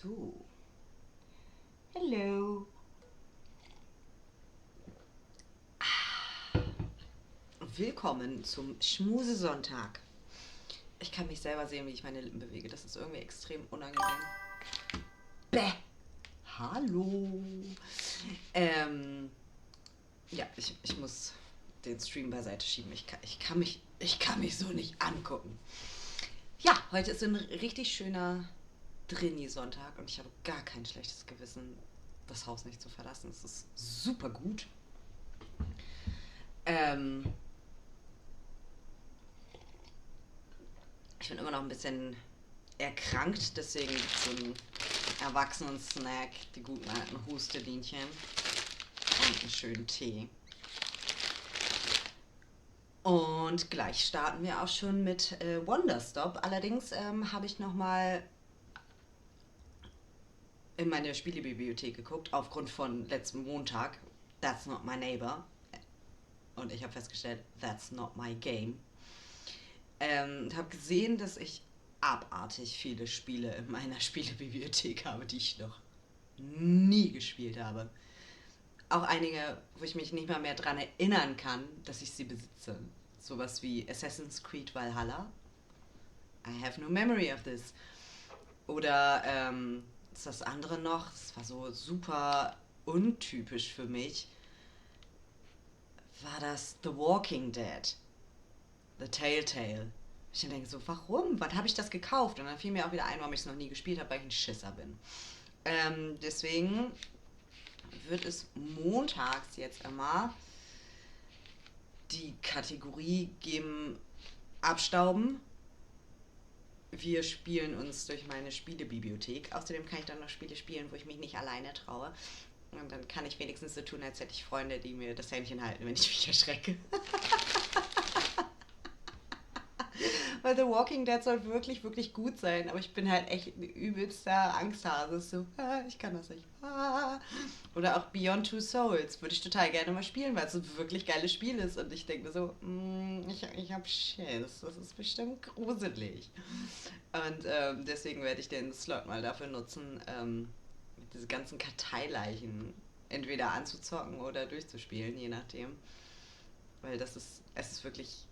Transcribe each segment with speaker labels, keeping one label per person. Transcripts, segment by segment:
Speaker 1: So. Hello. Willkommen zum Schmusesonntag. Ich kann mich selber sehen, wie ich meine Lippen bewege. Das ist irgendwie extrem unangenehm. Bäh. Hallo. Ja, ich muss den Stream beiseite schieben. Ich kann mich so nicht angucken. Ja, heute ist ein richtig schöner Drini-Sonntag und ich habe gar kein schlechtes Gewissen, das Haus nicht zu verlassen. Es ist super gut. Ich bin immer noch ein bisschen erkrankt, deswegen gibt es so einen Erwachsenen-Snack, die guten alten Hustelinchen und einen schönen Tee. Und gleich starten wir auch schon mit Wanderstop. Allerdings habe ich nochmal in meine Spielebibliothek geguckt, aufgrund von letzten Montag. That's not my neighbor. Und ich habe festgestellt, that's not my game. Und habe gesehen, dass ich abartig viele Spiele in meiner Spielebibliothek habe, die ich noch nie gespielt habe. Auch einige, wo ich mich nicht mal mehr dran erinnern kann, dass ich sie besitze. Sowas wie Assassin's Creed Valhalla. I have no memory of this. Oder ist das andere noch? Das war so super untypisch für mich. War das The Walking Dead? The Telltale. Ich denke so, warum? Wann habe ich das gekauft? Und dann fiel mir auch wieder ein, warum ich es noch nie gespielt habe, weil ich ein Schisser bin. Deswegen wird es montags jetzt immer die Kategorie geben, abstauben. Wir spielen uns durch meine Spielebibliothek. Außerdem kann ich dann noch Spiele spielen, wo ich mich nicht alleine traue. Und dann kann ich wenigstens so tun, als hätte ich Freunde, die mir das Händchen halten, wenn ich mich erschrecke. Weil The Walking Dead soll wirklich, wirklich gut sein. Aber ich bin halt echt ein übelster Angsthase. So, ich kann das nicht. Oder auch Beyond Two Souls. Würde ich total gerne mal spielen, weil es ein wirklich geiles Spiel ist. Und ich denke mir so, ich hab Schiss. Das ist bestimmt gruselig. Und deswegen werde ich den Slot mal dafür nutzen, diese ganzen Karteileichen entweder anzuzocken oder durchzuspielen, je nachdem. Weil es ist wirklich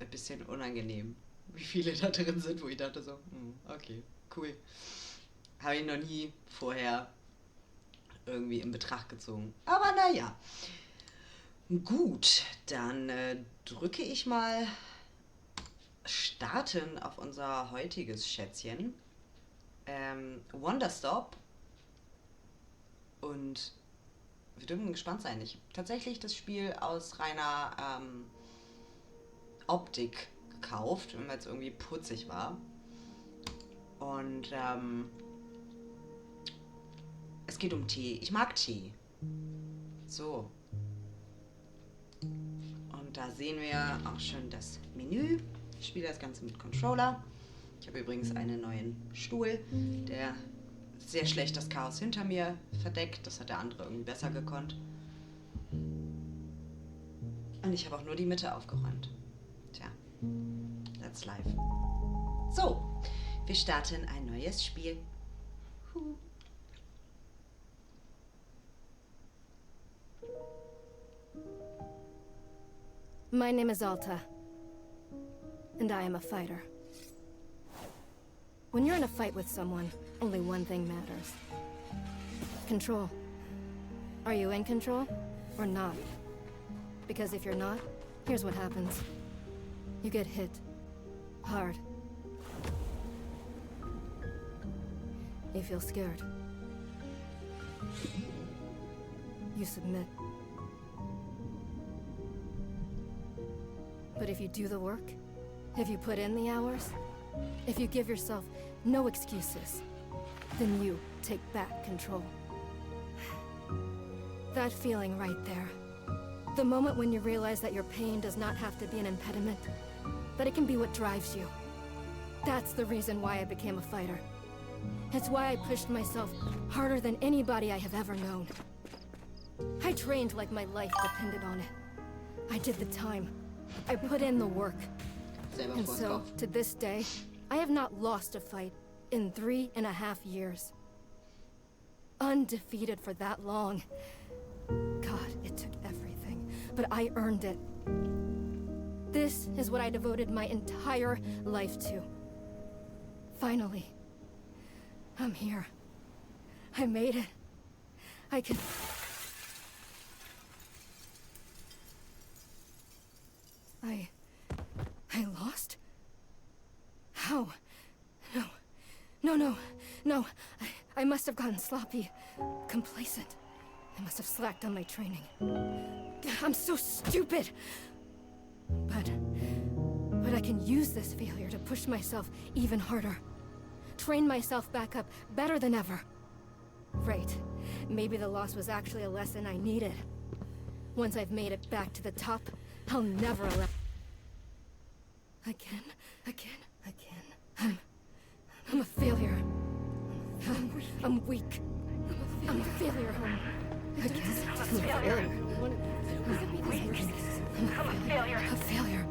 Speaker 1: ein bisschen unangenehm, wie viele da drin sind, wo ich dachte so, okay, cool. Habe ich noch nie vorher irgendwie in Betracht gezogen. Aber naja. Gut, dann drücke ich mal starten auf unser heutiges Schätzchen. Wanderstop. Und wir dürfen gespannt sein. Ich habe tatsächlich das Spiel aus reiner Optik gekauft, weil es irgendwie putzig war. Und es geht um Tee. Ich mag Tee. So. Und da sehen wir auch schon das Menü. Ich spiele das Ganze mit Controller. Ich habe übrigens einen neuen Stuhl, der sehr schlecht das Chaos hinter mir verdeckt. Das hat der andere irgendwie besser gekonnt. Und ich habe auch nur die Mitte aufgeräumt. Tja, that's life. So, wir starten ein neues Spiel.
Speaker 2: My name is Alta, and I am a fighter. When you're in a fight with someone, only one thing matters. Control. Are you in control or not? Because if you're not, here's what happens. You get hit. Hard. You feel scared. You submit. But if you do the work, if you put in the hours, if you give yourself no excuses, then you take back control. That feeling right there. The moment when you realize that your pain does not have to be an impediment, that it can be what drives you. That's the reason why I became a fighter. It's why I pushed myself harder than anybody I have ever known. I trained like my life depended on it. I did the time. I put in the work. And so, to this day, I have not lost a fight in 3.5 years. Undefeated for that long. God, it took everything, but I earned it. This is what I devoted my entire life to. Finally, I'm here. I made it. I can... I lost? How? No. I must have gotten sloppy. Complacent. I must have slacked on my training. I'm so stupid! But I can use this failure to push myself even harder. Train myself back up better than ever. Right. Maybe the loss was actually a lesson I needed. Once I've made it back to the top, I'll never allow... Again. I'm a failure. I'm weak. I'm a failure. Again. I'm a failure.
Speaker 3: I'm a failure.
Speaker 2: A failure.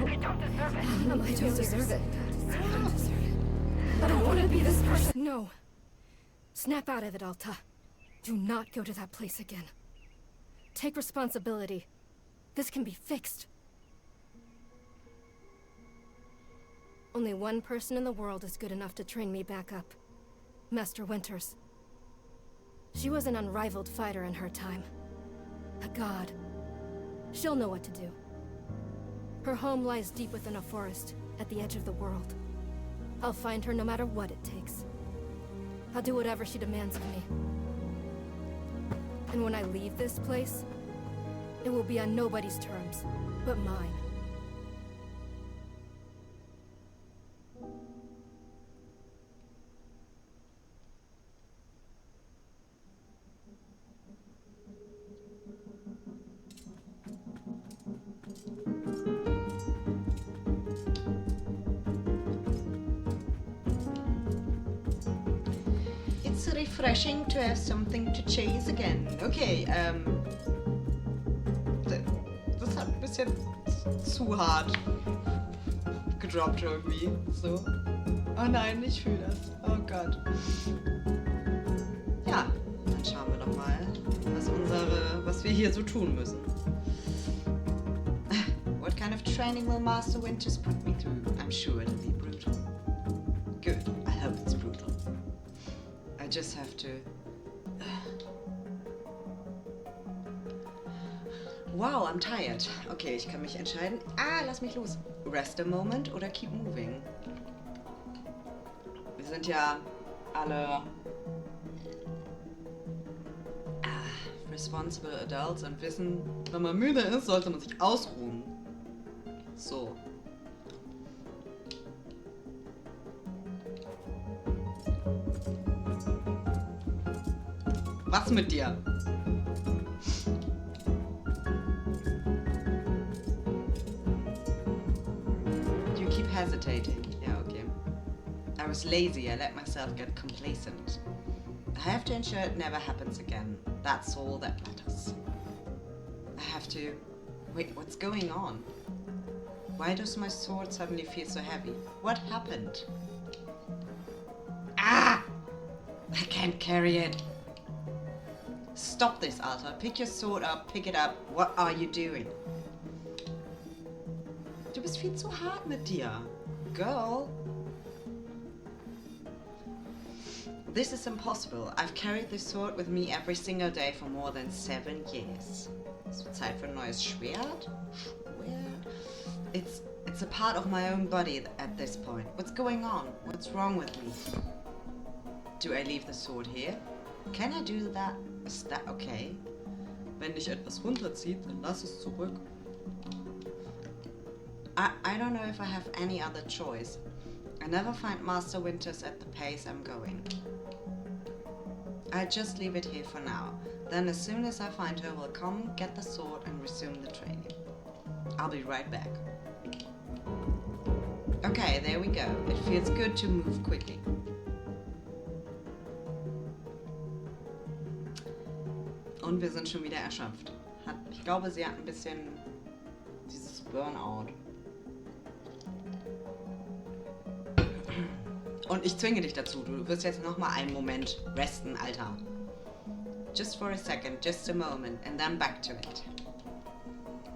Speaker 3: You don't deserve it.
Speaker 2: I don't deserve it. I don't want to be this person. No. Snap out of it, Alta. Do not go to that place again. Take responsibility. This can be fixed. Only one person in the world is good enough to train me back up. Master Winters. She was an unrivaled fighter in her time. A god. She'll know what to do. Her home lies deep within a forest, at the edge of the world. I'll find her no matter what it takes. I'll do whatever she demands of me. And when I leave this place, it will be on nobody's terms, but mine.
Speaker 1: It's refreshing to have something to chase again. Okay, das hat ein bisschen zu hart gedroppt irgendwie. So. Oh nein, ich fühle das. Oh Gott. Ja, dann schauen wir doch mal, was wir hier so tun müssen. What kind of training will Master Winters put me through? I'm sure it'll be brutal. Good, I hope it's brutal. I just have to... Wow, I'm tired. Okay, ich kann mich entscheiden. Lass mich los. Rest a moment oder keep moving. Wir sind ja alle responsible adults und wissen, wenn man müde ist, sollte man sich ausruhen. So. Was mit dir? You keep hesitating. Yeah, okay. I was lazy. I let myself get complacent. I have to ensure it never happens again. That's all that matters. I have to... Wait, what's going on? Why does my sword suddenly feel so heavy? What happened? I can't carry it. Stop this, Alta. Pick your sword up, pick it up. What are you doing? Du bist viel zu hart mit dir. Girl. This is impossible. I've carried this sword with me every single day for more than 7 years. Es wird Zeit für ein neues Schwert? It's a part of my own body at this point. What's going on? What's wrong with me? Do I leave the sword here? Can I do that? Is that okay? Wenn dich etwas runterzieht, dann lass es zurück. I don't know if I have any other choice. I never find Master Winters at the pace I'm going. I'll just leave it here for now. Then as soon as I find her, we'll come, get the sword and resume the training. I'll be right back. Okay, there we go. It feels good to move quickly. Und wir sind schon wieder erschöpft. Ich glaube, sie hat ein bisschen dieses Burnout. Und ich zwinge dich dazu. Du wirst jetzt nochmal einen Moment resten, Alter. Just for a second, just a moment, and then back to it.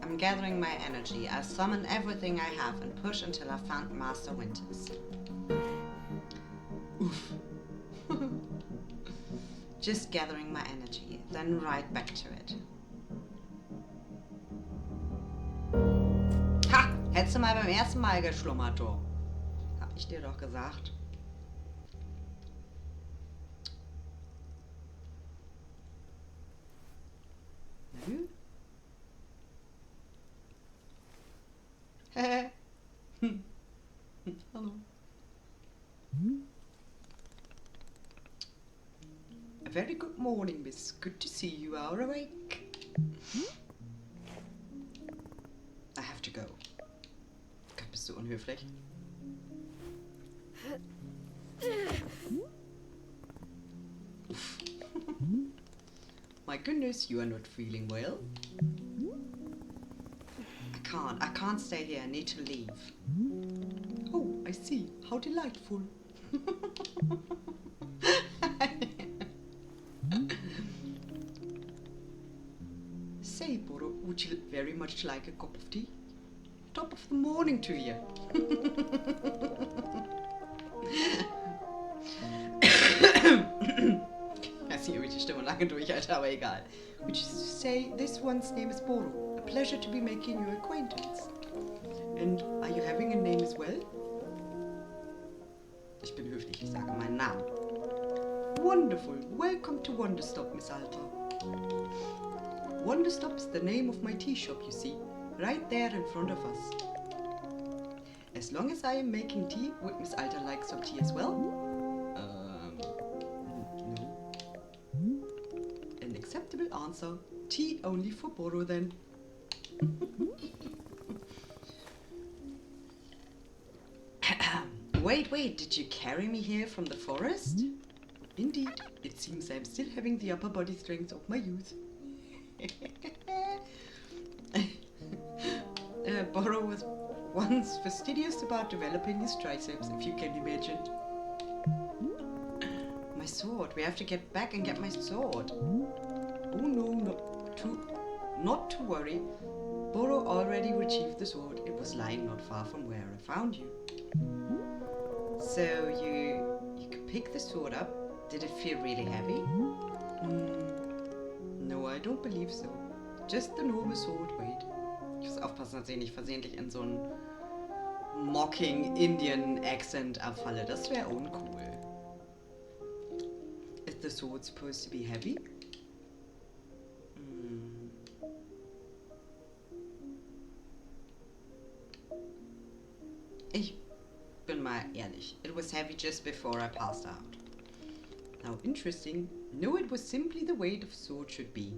Speaker 1: I'm gathering my energy. I summon everything I have and push until I found Master Winters. Oof. Just gathering my energy, then right back to it. Ha! Hättest du mal beim ersten Mal geschlummert, du. Hab ich dir doch gesagt. Hm? Hä? Hallo. A very good morning, miss. Good to see you are awake. I have to go. Gott, bist du unhöflich. Uff. My goodness, you are not feeling well. I can't stay here. I need to leave. Oh, I see. How delightful. Say, Bodo, would you very much like a cup of tea? Top of the morning to you. I see wie die Stimme lange durch, Alter, aber egal. Which is to say, this one's name is Bodo. A pleasure to be making your acquaintance. And are you having a name as well? Ich bin höflich, ich sage meinen Namen. Wonderful. Welcome to Wanderstop, Miss Alta. Wanderstop is the name of my tea shop, you see. Right there in front of us. As long as I am making tea, would Miss Alta like some tea as well? No. An acceptable answer. Tea only for Bodo then. Wait, did you carry me here from the forest? Indeed, it seems I'm still having the upper body strength of my youth. Bodo was once fastidious about developing his triceps, if you can imagine. My sword, we have to get back and get my sword. Oh no, not to worry. Bodo already retrieved the sword. It was lying not far from where I found you. So you could pick the sword up. Did it feel really heavy? No, I don't believe so. Just the normal sword weight. Ich muss aufpassen, dass ich nicht versehentlich in so einen mocking Indian accent abfalle. Das wäre uncool. Is the sword supposed to be heavy? Ich bin mal ehrlich. It was heavy just before I passed out. How interesting. No, it was simply the weight of sword should be.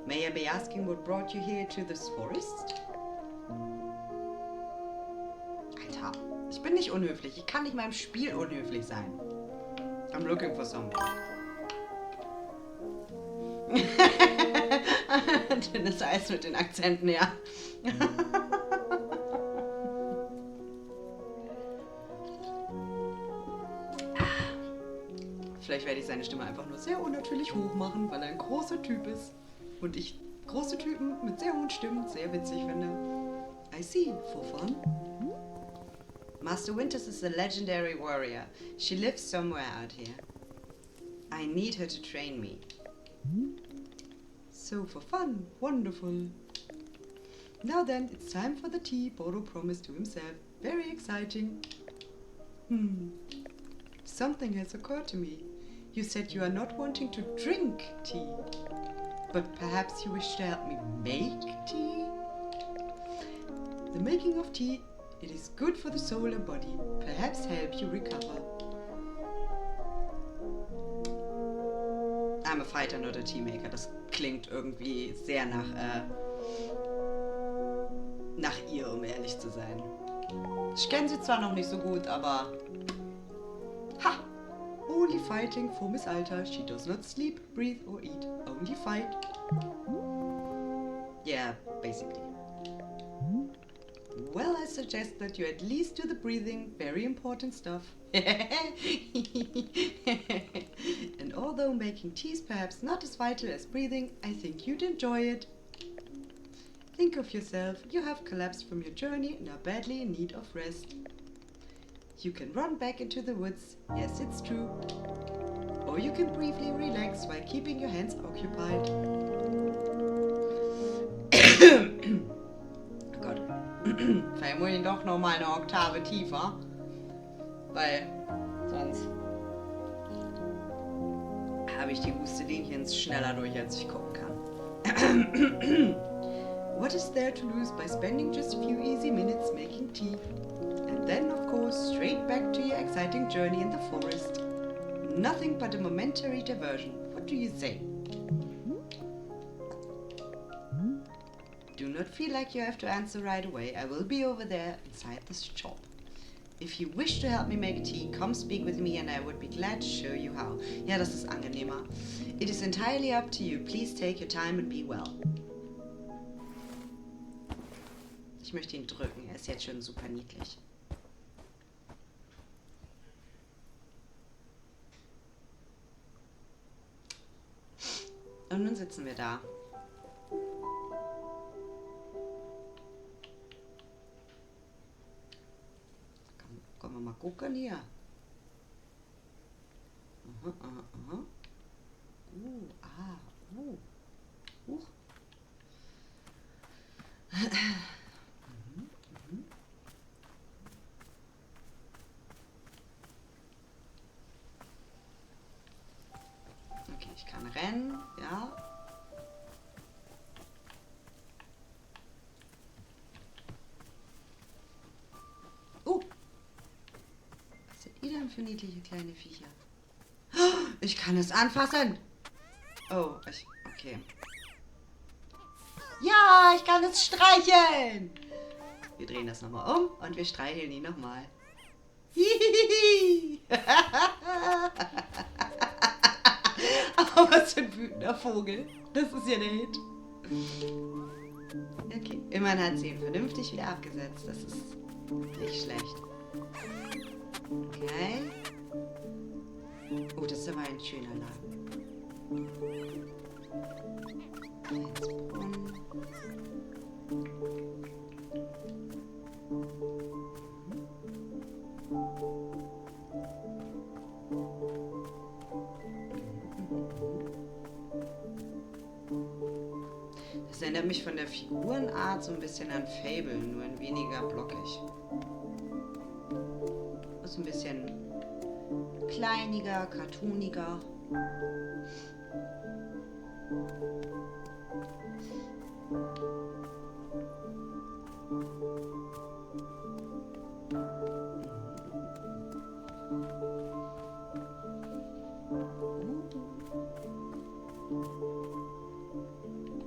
Speaker 1: May I be asking what brought you here to this forest? Alter, ich bin nicht unhöflich. Ich kann nicht mal im Spiel unhöflich sein. I'm looking for someone. Dünnes Eis mit den Akzenten, ja. Vielleicht werde ich seine Stimme einfach nur sehr unnatürlich hoch machen, weil er ein großer Typ ist. Und ich große Typen mit sehr hohen Stimmen sehr witzig finde. I see, for fun. Master Winters is a legendary warrior. She lives somewhere out here. I need her to train me. So for fun, wonderful. Now then, it's time for the tea Bodo promised to himself. Very exciting. Something has occurred to me. You said you are not wanting to drink tea, but perhaps you wish to help me make tea? The making of tea, it is good for the soul and body, perhaps help you recover. I'm a fighter, not a tea maker. Das klingt irgendwie sehr nach ihr, um ehrlich zu sein. Ich kenne sie zwar noch nicht so gut, aber ha! Only fighting for Miss Alta. She does not sleep, breathe or eat. Only fight. Yeah, basically. Well, I suggest that you at least do the breathing, very important stuff. And although making tea is perhaps not as vital as breathing, I think you'd enjoy it. Think of yourself, you have collapsed from your journey and are badly in need of rest. You can run back into the woods, yes, it's true. Or you can briefly relax while keeping your hands occupied. Oh Gott. Vielleicht muss ich doch noch mal eine Oktave tiefer. Weil sonst habe ich die Hustelinchens schneller durch, als ich gucken kann. What is there to lose by spending just a few easy minutes making tea? And then, of course, straight back to your exciting journey in the forest. Nothing but a momentary diversion. What do you say? Do not feel like you have to answer right away. I will be over there inside this shop. If you wish to help me make tea, come speak with me and I would be glad to show you how. Ja, das ist angenehmer. It is entirely up to you. Please take your time and be well. Ich möchte ihn drücken. Er ist jetzt schon super niedlich. Und nun sitzen wir da. Können wir mal gucken hier. Aha, aha, aha. Huch. Okay, ich kann rennen, ja. Was sind die denn für niedliche kleine Viecher? Ich kann es anfassen. Oh, okay. Ja, ich kann es streicheln. Wir drehen das nochmal um und wir streicheln ihn nochmal. Aber was für ein wütender Vogel. Das ist ja der Hit. Okay, immerhin hat sie ihn vernünftig wieder abgesetzt. Das ist nicht schlecht. Okay. Oh, das ist aber ein schöner Laden. Das erinnert mich von der Figurenart so ein bisschen an Fable, nur ein weniger blockig. So ein bisschen kleiniger, cartooniger.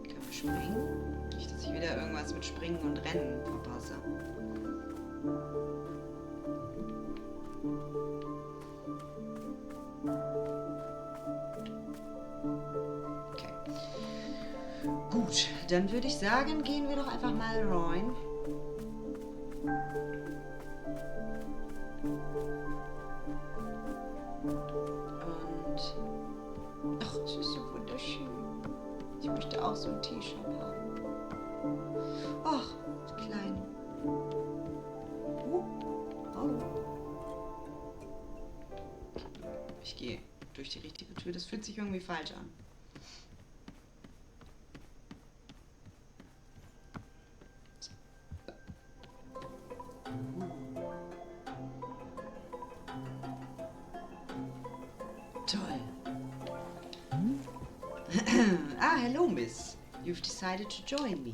Speaker 1: Können wir springen? Nicht, dass ich wieder irgendwas mit Springen und Rennen verpasse. Okay. Gut, dann würde ich sagen, gehen wir doch einfach mal rein. Und ach, es ist so wunderschön. Ich möchte auch so ein T-Shirt haben. Ach, klein. Oh. Ich gehe durch die richtige Tür. Das fühlt sich irgendwie falsch an. Toll. Ah, hello, Miss. You've decided to join me.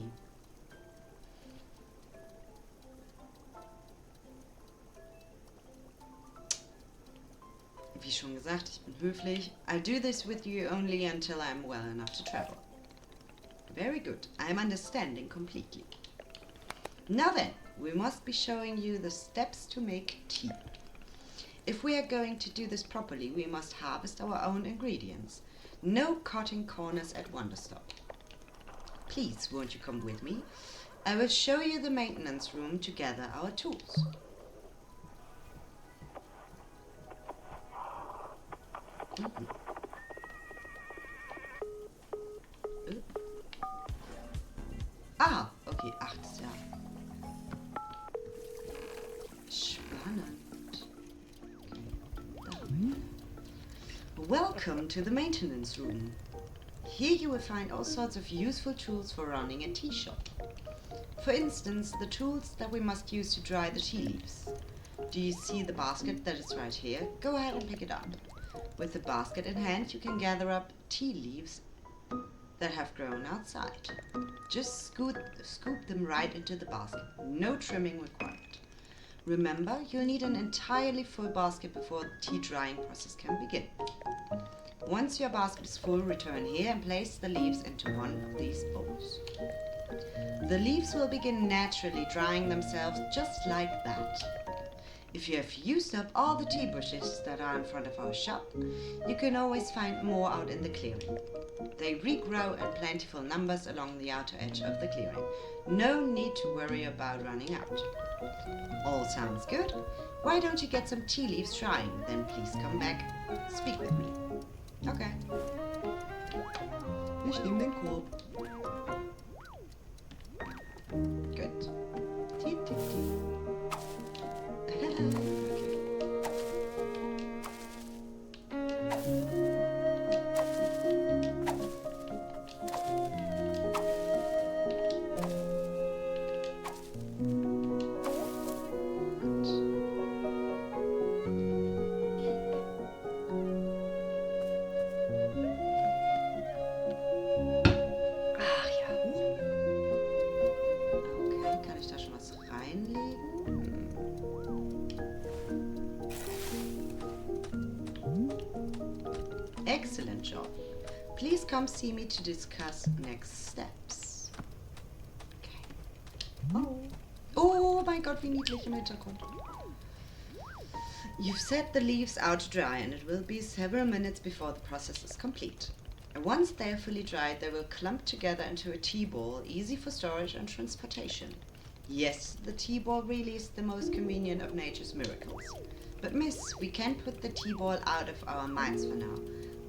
Speaker 1: Wie schon gesagt, ich bin höflich. I'll do this with you only until I'm well enough to travel. Very good. I'm understanding completely. Now then, we must be showing you the steps to make tea. If we are going to do this properly, we must harvest our own ingredients. No cutting corners at Wanderstop. Please, won't you come with me? I will show you the maintenance room to gather our tools. Ah, okay, ach, das ist ja spannend. Okay. Welcome to the maintenance room. Here you will find all sorts of useful tools for running a tea shop. For instance, the tools that we must use to dry the tea leaves. Do you see the basket that is right here? Go ahead and pick it up. With the basket in hand, you can gather up tea leaves that have grown outside. Just scoop them right into the basket. No trimming required. Remember, you'll need an entirely full basket before the tea drying process can begin. Once your basket is full, return here and place the leaves into one of these bowls. The leaves will begin naturally drying themselves just like that. If you have used up all the tea bushes that are in front of our shop, you can always find more out in the clearing. They regrow in plentiful numbers along the outer edge of the clearing. No need to worry about running out. All sounds good. Why don't you get some tea leaves drying? Then please come back. Speak with me. Okay. Ich nehme den Korb. Gut. Tea, tea, tea. Excellent job. Please come see me to discuss next steps. Okay. Oh mein Gott, wie niedlich im Hintergrund. You've set the leaves out to dry and it will be several minutes before the process is complete. And once they are fully dried, they will clump together into a tea ball, easy for storage and transportation. Yes, the tea ball really is the most convenient of nature's miracles. But miss, we can't put the tea ball out of our minds for now.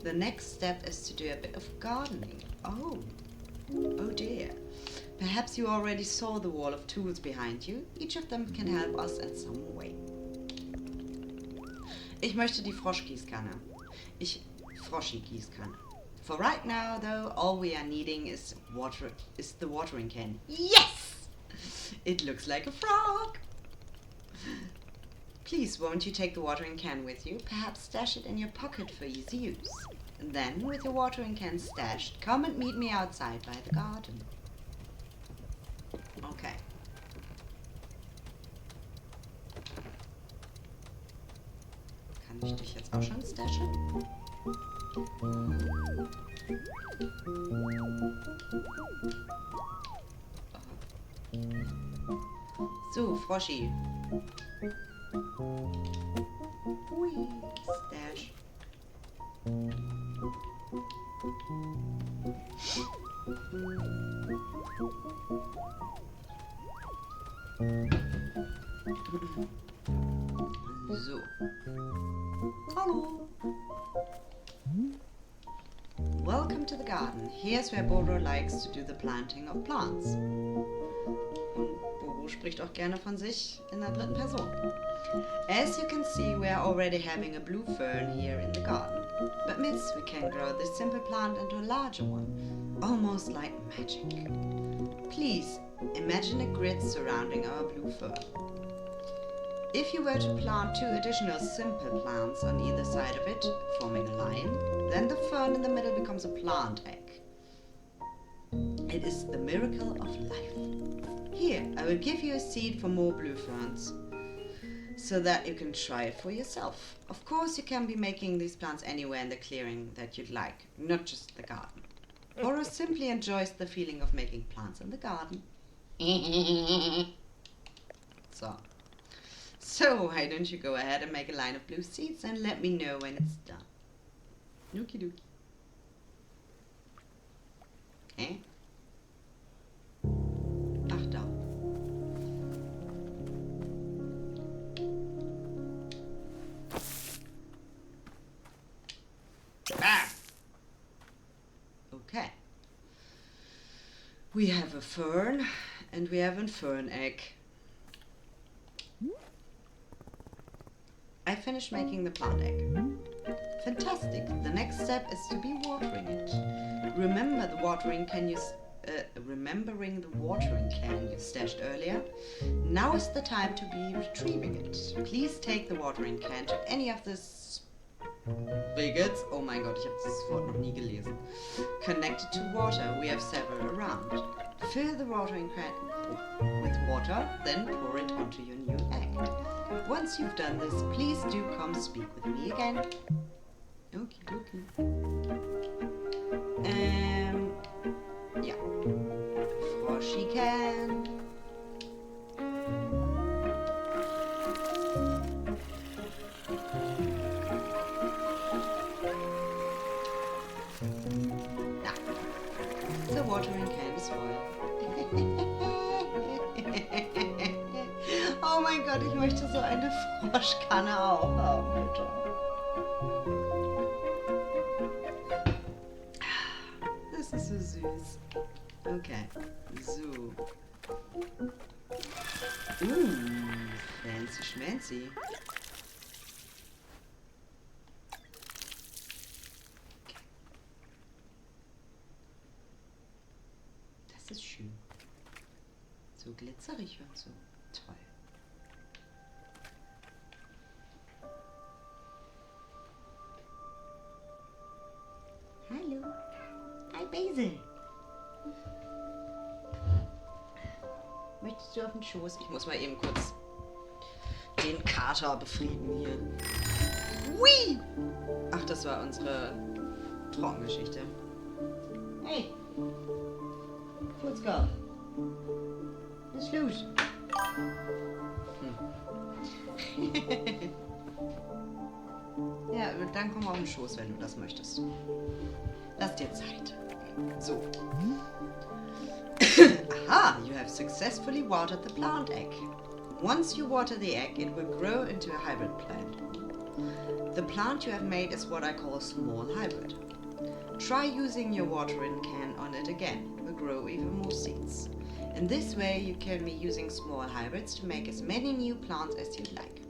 Speaker 1: The next step is to do a bit of gardening. Oh dear. Perhaps you already saw the wall of tools behind you. Each of them can help us in some way. Ich möchte die Froschgießkanne. Froschi-Gießkanne. For right now, though, all we are needing is the watering can. Yes! It looks like a frog. Please, won't you take the watering can with you? Perhaps stash it in your pocket for easy use. And then, with your watering can stashed, come and meet me outside by the garden. Okay. Kann ich dich jetzt auch schon stashen? So, Froschi. Ui, stash. So. Hallo. Welcome to the garden. Here's where Bodo likes to do the planting of plants. Und Bodo spricht auch gerne von sich in der dritten Person. As you can see, we are already having a blue fern here in the garden. But miss, we can grow this simple plant into a larger one, almost like magic. Please, imagine a grid surrounding our blue fern. If you were to plant 2 additional simple plants on either side of it, forming a line, then the fern in the middle becomes a plant egg. It is the miracle of life. Here, I will give you a seed for more blue ferns, so that you can try it for yourself. Of course, you can be making these plants anywhere in the clearing that you'd like, not just the garden. Or simply enjoys the feeling of making plants in the garden. So why don't you go ahead and make a line of blue seeds and let me know when it's done. Nookie dookie. Eh? Ach da. We have a fern and we have a fern egg. I finished making the plant egg. Fantastic. The next step is to be watering it. Remember the watering can you remembering the watering can you stashed earlier? Now is the time to be retrieving it. Please take the watering can to any of the spigots. Oh mein Gott, ich habe dieses Wort noch nie gelesen. Connected to water, we have several around. Fill the watering can with water, then pour it onto your new egg. Once you've done this, please do come speak with me again. Okie dokie. Ja. Froschi can. Na, the watering can is voll. Oh mein Gott, ich möchte so eine Froschkanne auch haben, bitte. Das ist so süß. Okay, so. Fancy schmancy. Okay. Das ist schön. So glitzerig und so. Toll. Hallo. Hi Basil. Möchtest du auf den Schoß? Ich muss mal eben kurz den Kater befrieden hier. Hui! Ach, das war unsere Traumgeschichte. Hey! Futzkopf! Was ist los? Ja, dann komm auf den Schoß, wenn du das möchtest. Lass dir Zeit. So. Aha, you have successfully watered the plant egg. Once you water the egg, it will grow into a hybrid plant. The plant you have made is what I call a small hybrid. Try using your watering can on it again. It will grow even more seeds. In this way, you can be using small hybrids to make as many new plants as you'd like.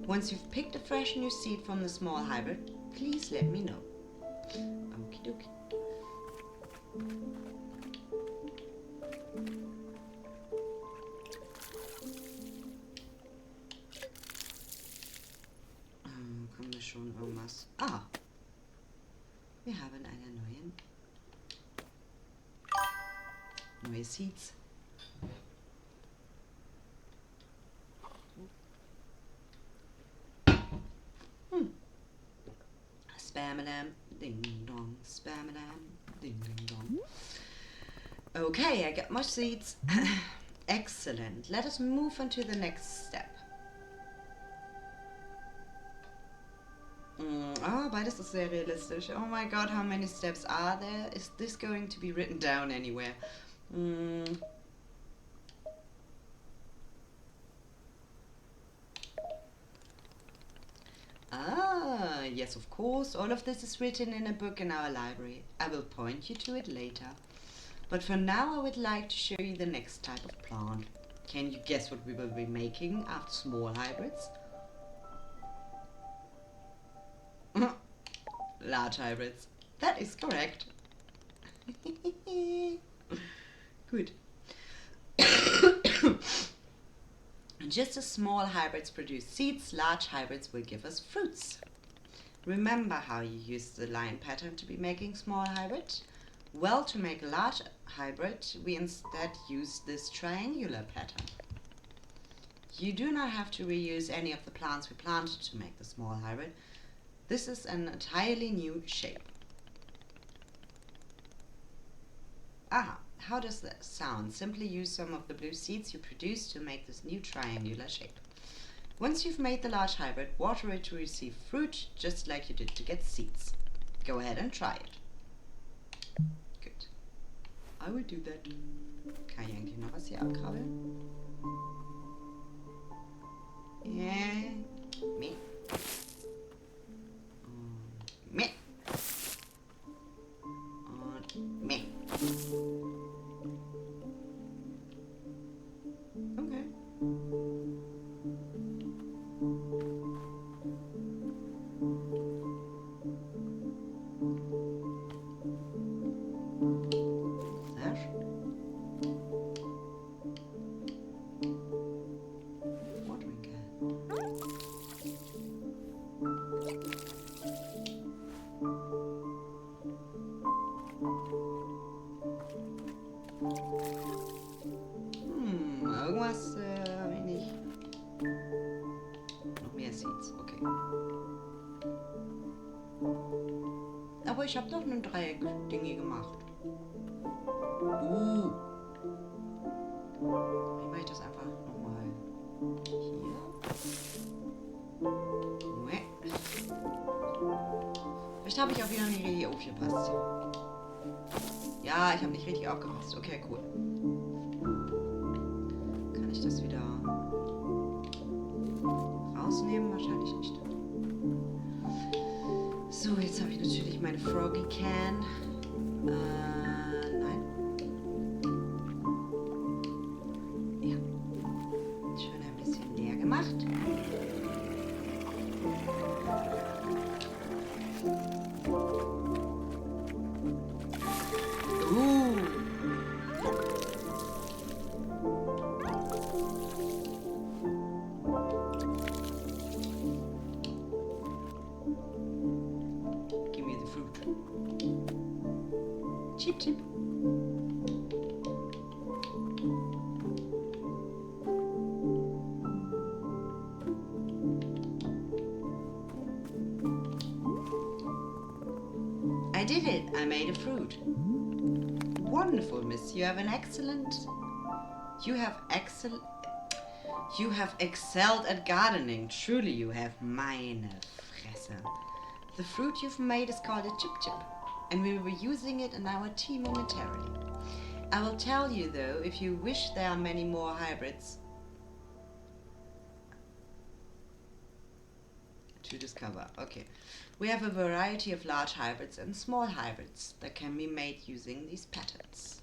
Speaker 1: Once you've picked a fresh new seed from the small hybrid, please let me know. Okie dokie. Kommen wir schon irgendwas? Ah! Wir haben eine neue Seeds. Spam-a-lam, ding-dong, spam-a-lam, ding-ding-dong. Okay, I got my seeds. Excellent. Let us move on to the next step. Beides ist sehr realistisch. Oh my god, how many steps are there? Is this going to be written down anywhere? Yes, of course. All of this is written in a book in our library. I will point you to it later. But for now, I would like to show you the next type of plant. Can you guess what we will be making after small hybrids? Large hybrids. That is correct. Good. Just as small hybrids produce seeds, large hybrids will give us fruits. Remember how you used the line pattern to be making small hybrid? Well, to make a large hybrid, we instead use this triangular pattern. You do not have to reuse any of the plants we planted to make the small hybrid. This is an entirely new shape. Aha, how does that sound? Simply use some of the blue seeds you produced to make this new triangular shape. Once you've made the large hybrid, water it to receive fruit, just like you did to get seeds. Go ahead and try it. Good. I will do that. Kann ich eigentlich noch was hier abkrabbeln? Yeah. Me. Me. Und me. aber ich habe doch ein Dreieck-Dingi gemacht. Wie mache ich das einfach nochmal? Hier. Vielleicht habe ich auch wieder nicht richtig aufgepasst. Ja, ich habe nicht richtig aufgepasst. Okay, cool. Kann ich das wieder rausnehmen? Wahrscheinlich nicht. So, jetzt habe ich natürlich meine Froggy Can. Nein. Ja. Schön ein bisschen leer gemacht. Give me the fruit. Chip, chip. I did it. I made a fruit. Wonderful, miss. You have excelled at gardening. Truly you have. Meine Fresse. The fruit you've made is called a chip chip, and we will be using it in our tea momentarily. I will tell you though, if you wish there are many more hybrids to discover. Okay. We have a variety of large hybrids and small hybrids that can be made using these patterns.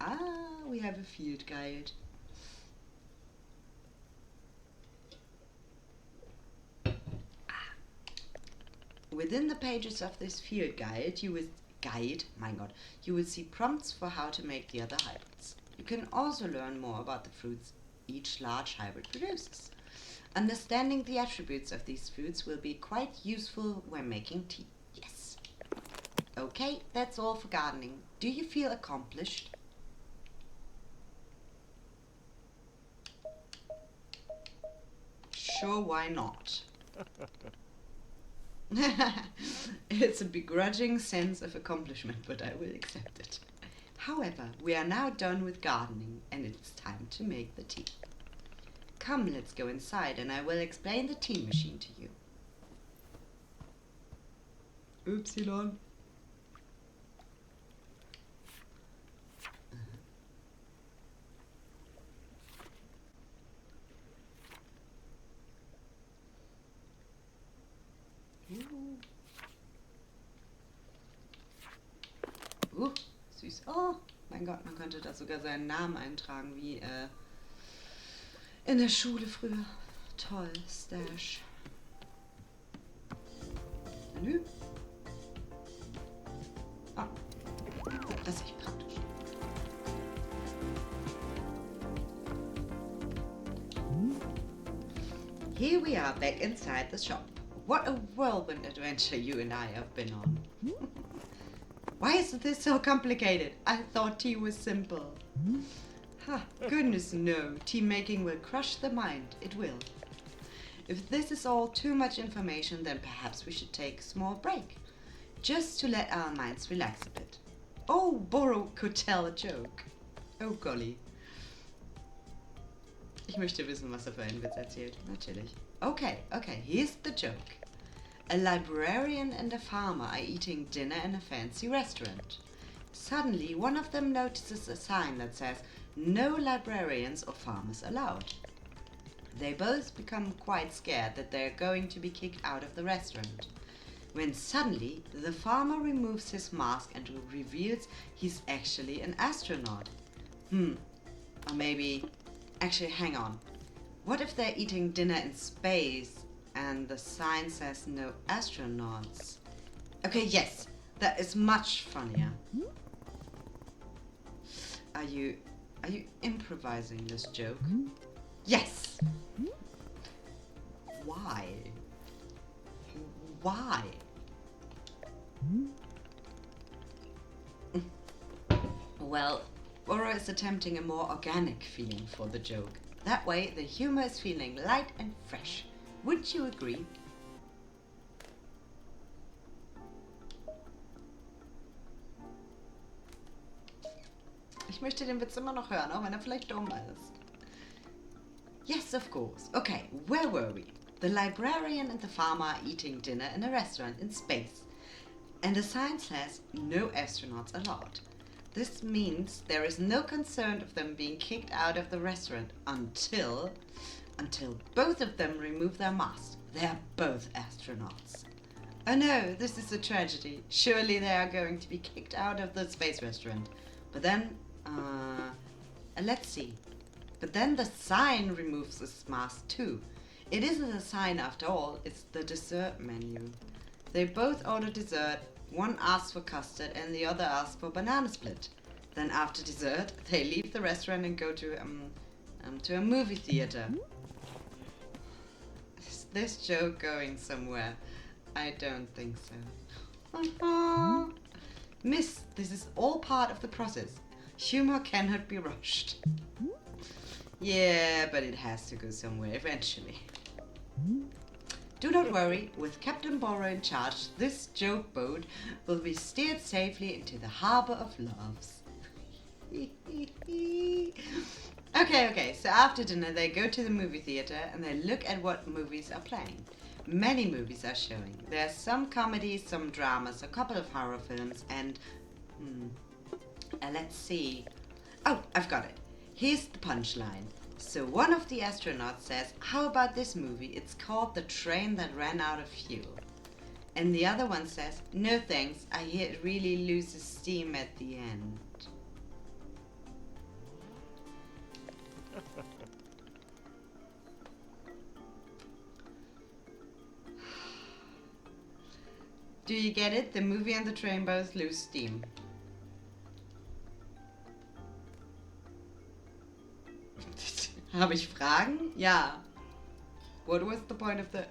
Speaker 1: Ah, we have a field guide. Within the pages of this field guide, you will see prompts for how to make the other hybrids. You can also learn more about the fruits each large hybrid produces. Understanding the attributes of these fruits will be quite useful when making tea. Yes. Okay, that's all for gardening. Do you feel accomplished? Sure, why not? It's a begrudging sense of accomplishment, but I will accept it. However, we are now done with gardening, and it's time to make the tea. Come, let's go inside, and I will explain the tea machine to you. Upsilon. Süß. Oh, mein Gott, man könnte da sogar seinen Namen eintragen, wie in der Schule früher. Toll, Stash. Menü. Ah, das ist echt praktisch. Here we are back inside the shop. What a whirlwind adventure you and I have been on. Why is this so complicated? I thought tea was simple. Goodness no, tea making will crush the mind. It will. If this is all too much information, then perhaps we should take a small break. Just to let our minds relax a bit. Oh, Burrow could tell a joke. Oh golly. Ich möchte wissen, was für einen Witz erzählt. Natürlich. Okay, here's the joke. A librarian and a farmer are eating dinner in a fancy restaurant. Suddenly, one of them notices a sign that says, "No librarians or farmers allowed." They both become quite scared that they are going to be kicked out of the restaurant. When suddenly, the farmer removes his mask and reveals he's actually an astronaut. Or maybe... Actually, hang on. What if they're eating dinner in space and the sign says no astronauts? Okay, yes, that is much funnier. Are you improvising this joke? Yes! Why? Why? Well, Burrow is attempting a more organic feeling for the joke. That way, the humor is feeling light and fresh. Wouldn't you agree? Ich möchte den Witz immer noch hören, auch wenn er vielleicht dumm ist. Yes, of course. Okay, where were we? The librarian and the farmer are eating dinner in a restaurant in space. And the sign says, no astronauts allowed. This means there is no concern of them being kicked out of the restaurant until both of them remove their masks. They are both astronauts. Oh no, this is a tragedy. Surely they are going to be kicked out of the space restaurant. But then, let's see. But then the sign removes its mask too. It isn't a sign after all, it's the dessert menu. They both order dessert. One asks for custard and the other asks for banana split. Then after dessert, they leave the restaurant and go to a movie theater. Is this joke going somewhere? I don't think so. Miss, this is all part of the process. Humor cannot be rushed. Yeah, but it has to go somewhere eventually. Do not worry, with Captain Borrow in charge, this joke boat will be steered safely into the harbor of loves. Okay, so after dinner they go to the movie theater and they look at what movies are playing. Many movies are showing. There's some comedies, some dramas, a couple of horror films, and let's see. Oh, I've got it. Here's the punchline. So one of the astronauts says, how about this movie? It's called The Train That Ran Out of Fuel. And the other one says, no thanks, I hear it really loses steam at the end. Do you get it? The movie and the train both lose steam. Habe ich Fragen? Ja. What was the point of the...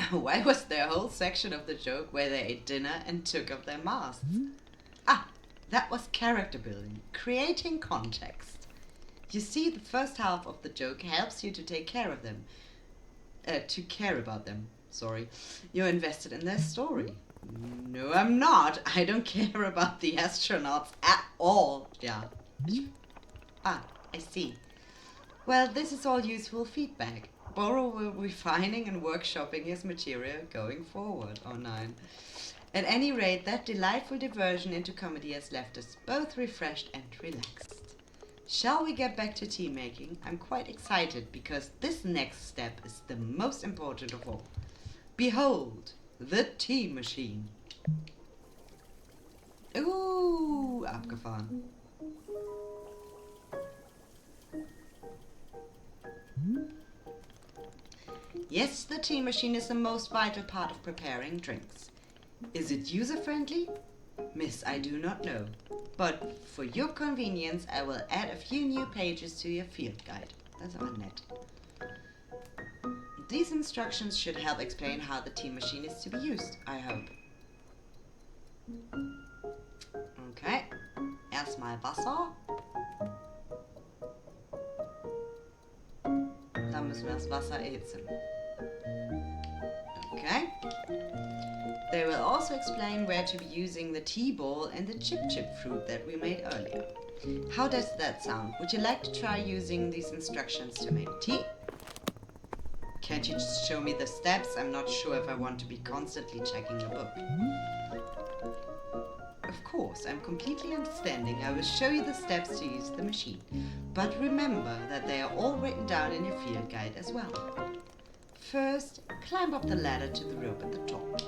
Speaker 1: Why was there a whole section of the joke where they ate dinner and took off their masks? Ah, that was character building, creating context. You see, the first half of the joke helps you to take care of them. To care about them, sorry. You're invested in their story. No, I'm not. I don't care about the astronauts at all. Yeah. I see. Well, this is all useful feedback. Borrow will be refining and workshopping his material going forward. Oh, nine. At any rate, that delightful diversion into comedy has left us both refreshed and relaxed. Shall we get back to tea making? I'm quite excited because this next step is the most important of all. Behold, the tea machine. Ooh, abgefahren. Yes, the tea machine is the most vital part of preparing drinks. Is it user-friendly? Miss, I do not know. But for your convenience, I will add a few new pages to your field guide. That's our net. These instructions should help explain how the tea machine is to be used, I hope. Okay, erstmal Wasser. Dann müssen wir das Wasser erhitzen. Okay. They will also explain where to be using the tea ball and the chip fruit that we made earlier. How does that sound? Would you like to try using these instructions to make tea? Can't you just show me the steps? I'm not sure if I want to be constantly checking the book. Of course, I'm completely understanding. I will show you the steps to use the machine. But remember that they are all written down in your field guide as well. First, climb up the ladder to the rope at the top.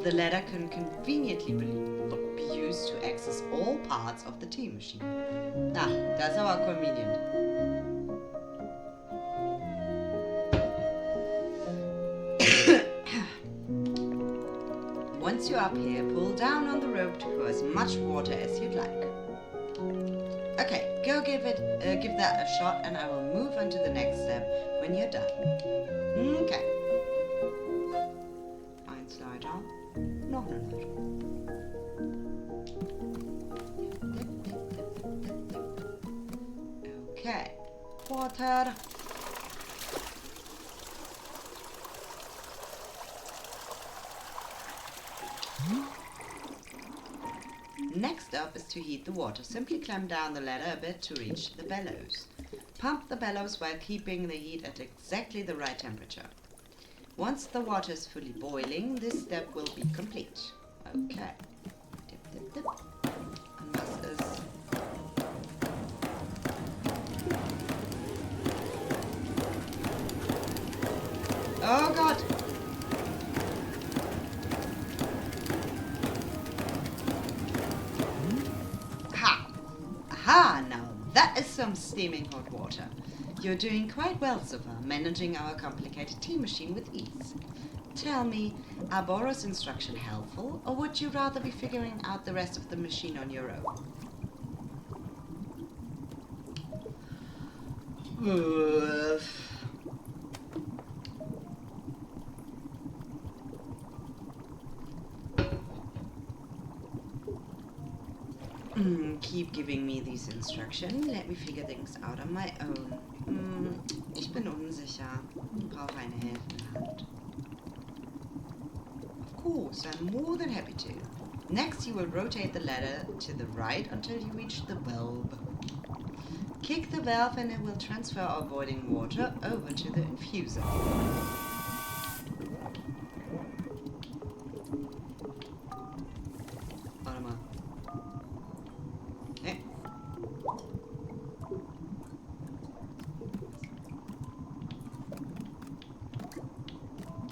Speaker 1: The ladder can conveniently be used to access all parts of the tea machine. Ah, that's our convenient. Once you're up here, pull down on the rope to pour as much water as you'd like. Okay, go give that a shot and I will move on to the next step when you're done. Okay. Eins weiter. Noch eine Leitung. Okay. Water. Next up is to heat the water. Simply climb down the ladder a bit to reach the bellows. Pump the bellows while keeping the heat at exactly the right temperature. Once the water is fully boiling, this step will be complete. Okay. Dip, dip, dip. Und das ist... Oh Gott! Ha! Aha! Now that is some steaming hot water. You're doing quite well so far, managing our complicated tea machine with ease. Tell me, are Boros' instruction helpful, or would you rather be figuring out the rest of the machine on your own? Keep giving me these instructions. Let me figure things out on my own. Ich bin unsicher. Ich brauche eine helfende Hand. Of course, I'm more than happy to. Next, you will rotate the ladder to the right until you reach the valve. Kick the valve and it will transfer our boiling water over to the infuser. Warte mal. Hey.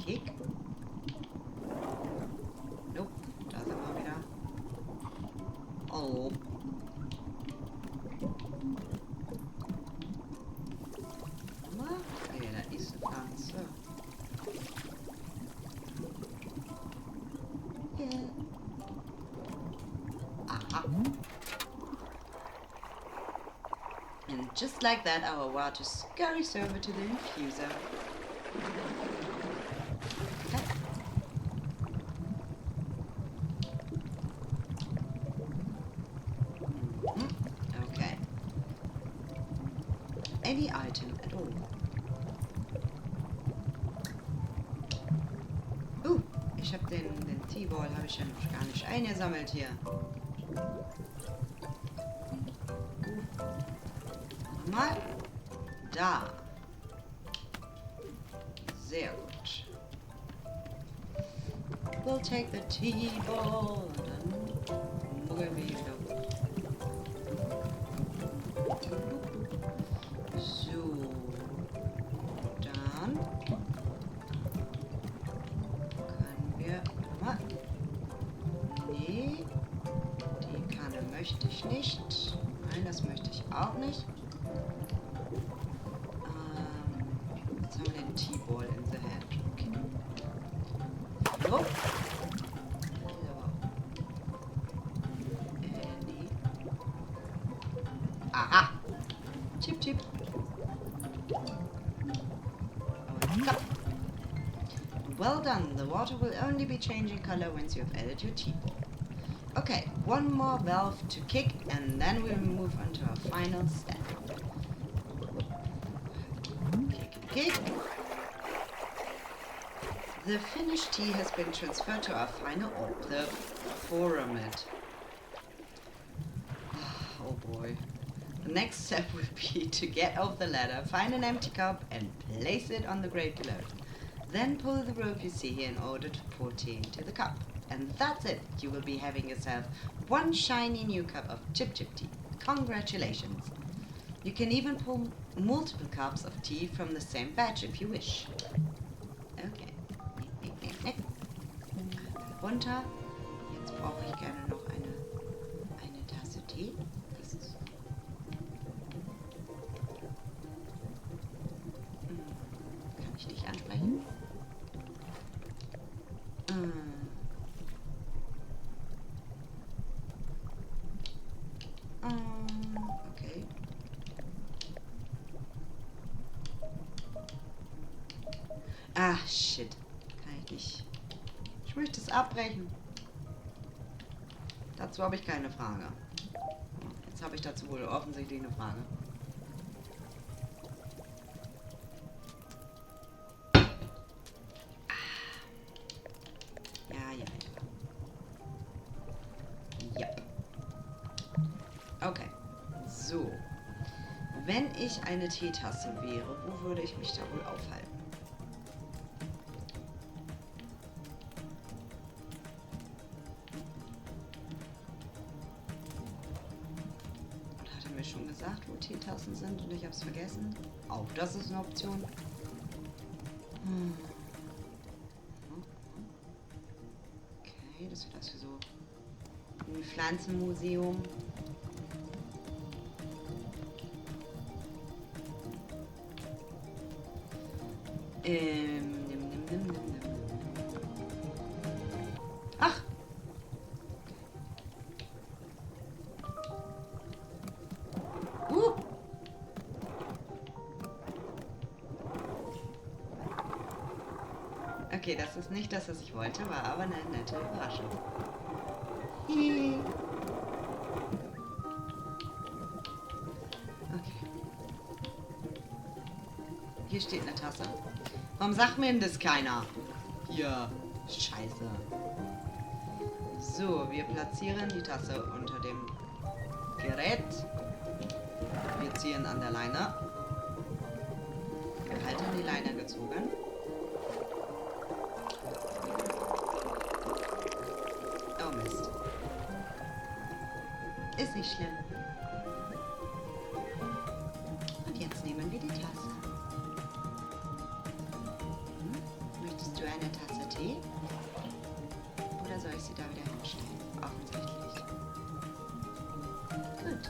Speaker 1: Kick. Nope, da sind wir wieder. Oh. Okay, da ist eine Pflanze. Yeah. Aha. And just like that, our water scurries over to the infuser. Okay. Okay. Any item at all. Ich habe den T-Ball habe ich ja noch gar nicht eingesammelt hier. Mal. Da. Sehr gut. We'll take the T-Ball und dann muggeln wir wieder. So. Dann können wir... Mal. Nee. Die Kanne möchte ich nicht. Nein, das möchte ich auch nicht. Jetzt haben wir den T-Ball in the hand. Okay. So. Nee. Aha. Chip, chip. Und go. Well done. The water will only be changing color once you have added your T-ball. Okay, one more valve to kick and then we'll move on to our final step. Kick. The finished tea has been transferred to our final orb, the pyramid. Oh boy. The next step will be to get off the ladder, find an empty cup and place it on the grate below. Then pull the rope you see here in order to pour tea into the cup. And that's it. You will be having yourself one shiny new cup of Chip Chip tea. Congratulations. You can even pull multiple cups of tea from the same batch if you wish. Okay. Runter. Jetzt brauche ich gerne noch eine Tasse Tee. Das ist... Kann ich dich ansprechen? Okay. Ah, shit. Kann ich nicht. Ich möchte es abbrechen. Dazu habe ich keine Frage. Jetzt habe ich dazu wohl offensichtlich eine Frage. Ja. Yep. Wenn ich eine Teetasse wäre, wo würde ich mich da wohl aufhalten? Und hat er mir schon gesagt, wo Teetassen sind und ich habe es vergessen? Auch das ist eine Option. Okay, das wird das für so ein Pflanzenmuseum. Ach! Okay, das ist nicht das, was ich wollte, war aber eine nette Überraschung. Hihi. Okay. Hier steht eine Tasse. Warum sagt mir denn das keiner? Hier. Scheiße. So, wir platzieren die Tasse unter dem Gerät. Wir ziehen an der Leine. Wir halten die Leine gezogen. Oh Mist. Ist nicht schlimm. Und jetzt nehmen wir die Tasse. Möchtest du eine Tasse Tee? Oder soll ich sie da wieder hinstellen? Offensichtlich. Gut.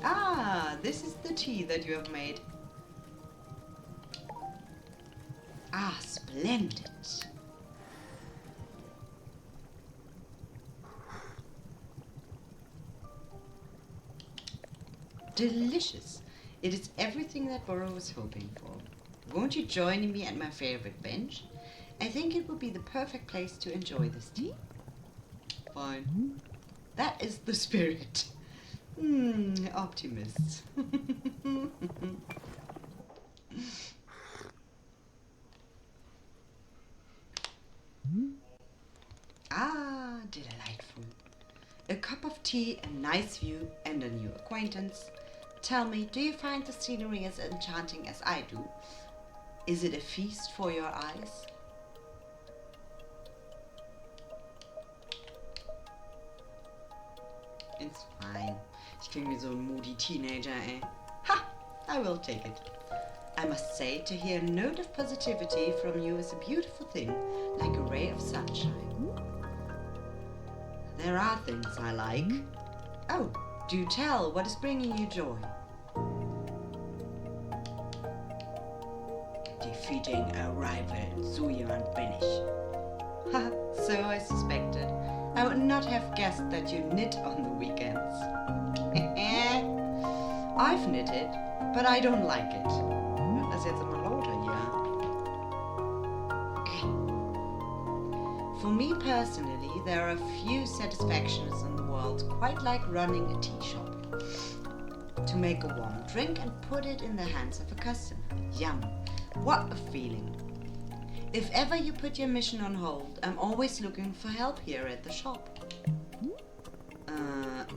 Speaker 1: Ah, this is the tea that you have made. Ah, splendid. Delicious. It is everything that Burrow was hoping for. Won't you join me at my favorite bench? I think it would be the perfect place to enjoy this tea. Fine. That is the spirit. Optimist. Ah, delightful. A cup of tea, a nice view, and a new acquaintance. Tell me, do you find the scenery as enchanting as I do? Is it a feast for your eyes? It's fine. Ich klinge wie so ein moody Teenager, ey. Ha! I will take it. I must say, to hear a note of positivity from you is a beautiful thing, like a ray of sunshine. There are things I like. Oh, do tell, what is bringing you joy? Defeating a rival, so jemand bin ich. Ha, so I suspected. I would not have guessed that you knit on the weekends. I've knitted, but I don't like it. Wird das jetzt immer lauter hier? For me personally, there are few satisfactions in the world quite like running a tea shop. To make a warm drink and put it in the hands of a customer. Yum. What a feeling. If ever you put your mission on hold, I'm always looking for help here at the shop.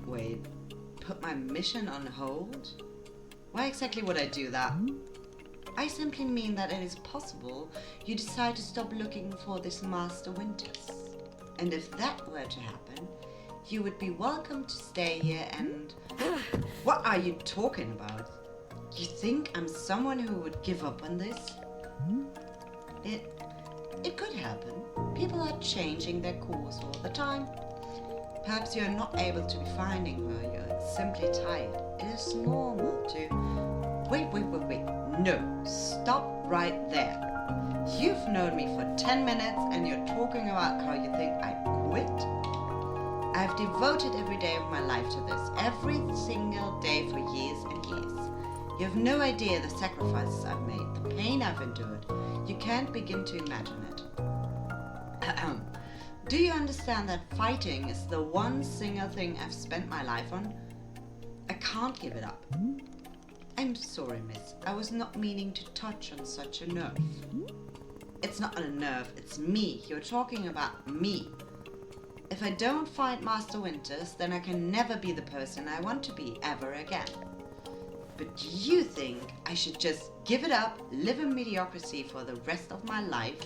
Speaker 1: Wait. Put my mission on hold? Why exactly would I do that? I simply mean that it is possible you decide to stop looking for this Master Winters. And if that were to happen, you would be welcome to stay here and... What are you talking about? You think I'm someone who would give up on this? It could happen. People are changing their course all the time. Perhaps you are not able to be finding her, you're simply tired. It is normal to... Wait. No, stop right there. You've known me for 10 minutes and you're talking about how you think I quit? I've devoted every day of my life to this, every single day for years and years. You have no idea the sacrifices I've made, the pain I've endured. You can't begin to imagine it. Do you understand that fighting is the one single thing I've spent my life on? I can't give it up. I'm sorry, miss. I was not meaning to touch on such a nerve. It's not a nerve, it's me. You're talking about me. If I don't find Master Winters, then I can never be the person I want to be ever again. But you think I should just give it up, live in mediocrity for the rest of my life?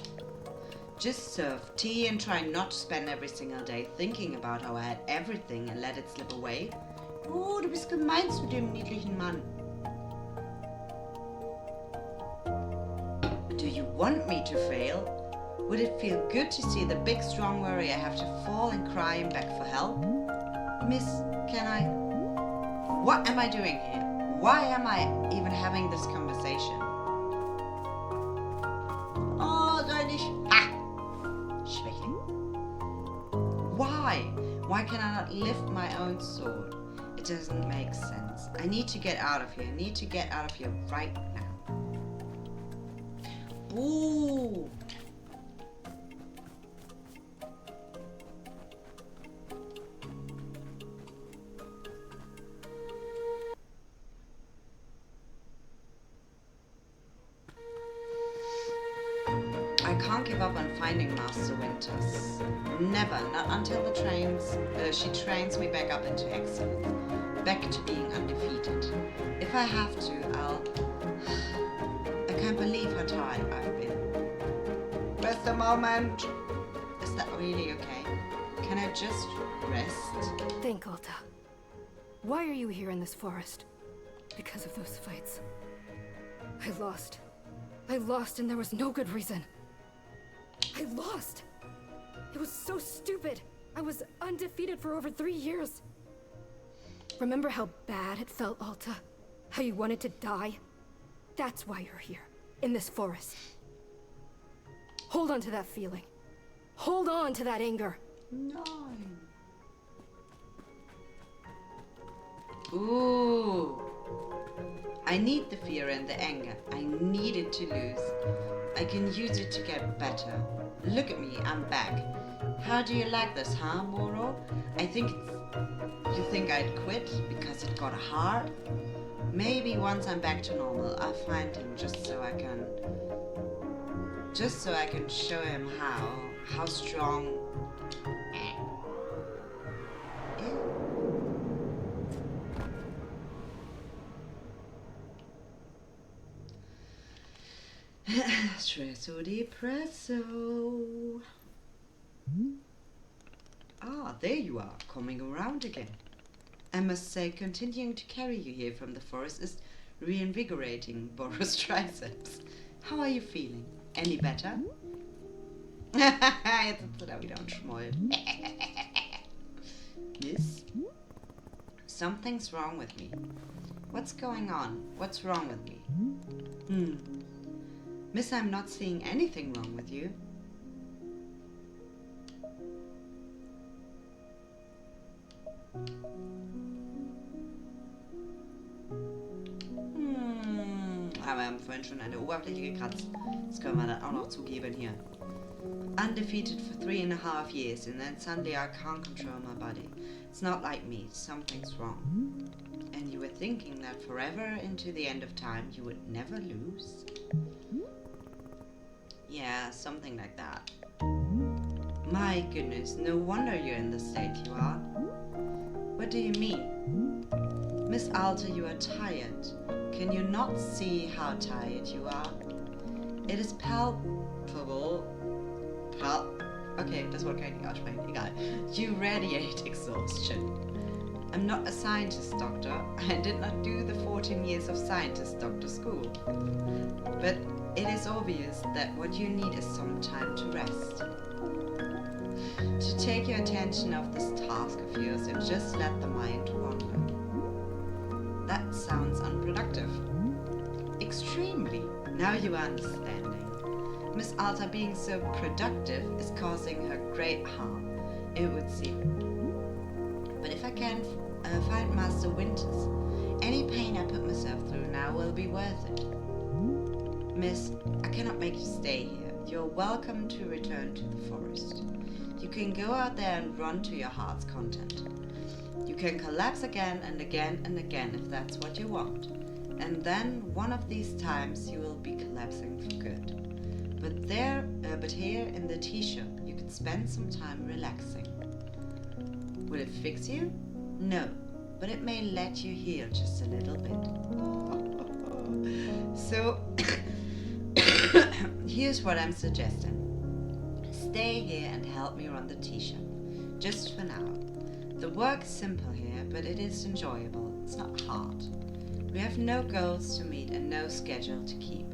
Speaker 1: Just serve tea and try not to spend every single day thinking about how I had everything and let it slip away? Oh, du bist gemein zu dem niedlichen Mann. Do you want me to fail? Would it feel good to see the big strong warrior have to fall and cry and beg for help? Miss, can I... What am I doing here? Why am I even having this conversation? Oh, soll ich... Ah! Schwächling. Why? Why can I not lift my own sword? It doesn't make sense. I need to get out of here. I need to get out of here right now. Ooh! I can't give up on finding Master Winters. Never, not until she trains me back up into excellence, back to being undefeated. If I have to, I can't believe how tired I've been. Just a moment. Is that really okay? Can I just rest?
Speaker 2: Think, Alta. Why are you here in this forest? Because of those fights. I lost. I lost and there was no good reason. I lost! It was so stupid! I was undefeated for over 3 years. Remember how bad it felt, Alta? How you wanted to die? That's why you're here, in this forest. Hold on to that feeling. Hold on to that anger.
Speaker 1: No. Ooh. I need the fear and the anger. I need it to lose. I can use it to get better. Look at me, I'm back. How do you like this, huh, Moro? You think I'd quit because it got hard? Maybe once I'm back to normal, I'll find him just so I can show him how strong. Stresso depresso. Ah, there you are, coming around again. I must say, continuing to carry you here from the forest is reinvigorating Boris' triceps. How are you feeling? Any better? Jetzt sitzt er da wieder und schmollt. Miss? Something's wrong with me. What's going on? What's wrong with me? Miss, I'm not seeing anything wrong with you. Aber wir haben vorhin schon an der Oberfläche gekratzt. Das können wir dann auch noch zugeben hier. Undefeated for 3.5 years and then suddenly I can't control my body. It's not like me. Something's wrong. And you were thinking that forever into the end of time you would never lose? Yeah, something like that. My goodness, no wonder you're in the state you are. What do you mean? Miss Alta, you are tired. Can you not see how tired you are? It is palpable. Okay, das Wort kann ich nicht aussprechen, egal. You radiate exhaustion. I'm not a scientist, doctor. I did not do the 14 years of scientist doctor school. But it is obvious that what you need is some time to rest. To take your attention off this task of yours and just let the mind wander. That sounds unproductive. Extremely. Now you are understanding. Miss Alta being so productive is causing her great harm, it would seem. But if I can find Master Winters, any pain I put myself through now will be worth it. Miss, I cannot make you stay here. You're welcome to return to the forest. You can go out there and run to your heart's content. You can collapse again and again and again if that's what you want. And then one of these times you will be collapsing for good. But here in the tea shop you can spend some time relaxing. Will it fix you? No, but it may let you heal just a little bit. So, here's what I'm suggesting. Stay here and help me run the tea shop, just for now. The work is simple here, but it is enjoyable. It's not hard. We have no goals to meet and no schedule to keep.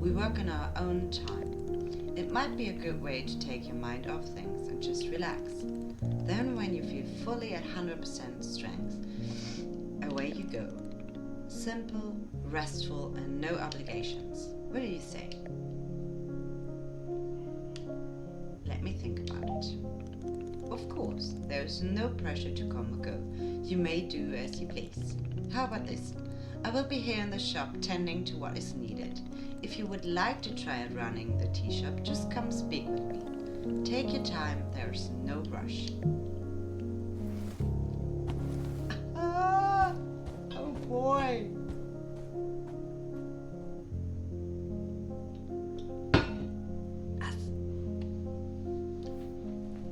Speaker 1: We work on our own time. It might be a good way to take your mind off things and just relax. Then when you feel fully at 100% strength, away you go. Simple, restful, and no obligations. What do you say? Let me think about it. Of course, there is no pressure to come or go. You may do as you please. How about this? I will be here in the shop tending to what is needed. If you would like to try out running the tea shop, just come speak with me. Take your time, there is no rush. Oh boy.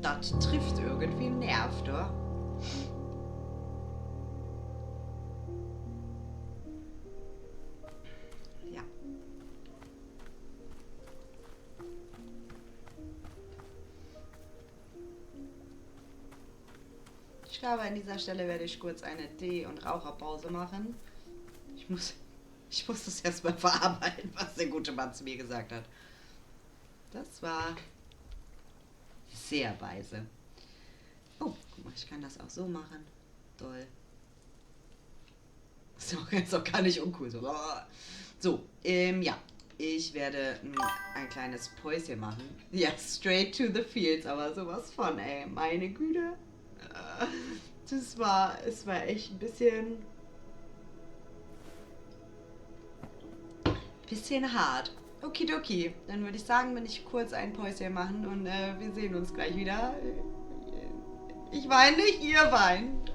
Speaker 1: Das trifft irgendwie einen Nerv, oder? Ja. Ich glaube, an dieser Stelle werde ich kurz eine Tee- und Raucherpause machen. Ich muss das erstmal verarbeiten, was der gute Mann zu mir gesagt hat. Das war sehr weise. Oh, guck mal, ich kann das auch so machen. Toll. Das ist jetzt auch gar nicht uncool. So, ja. Ich werde ein kleines Päuschen machen. Ja, straight to the fields, aber sowas von, ey. Meine Güte. Es war echt ein bisschen hart. Okidoki, dann würde ich sagen, wenn ich kurz ein Päuschen machen und wir sehen uns gleich wieder. Ich weine nicht, ihr weint.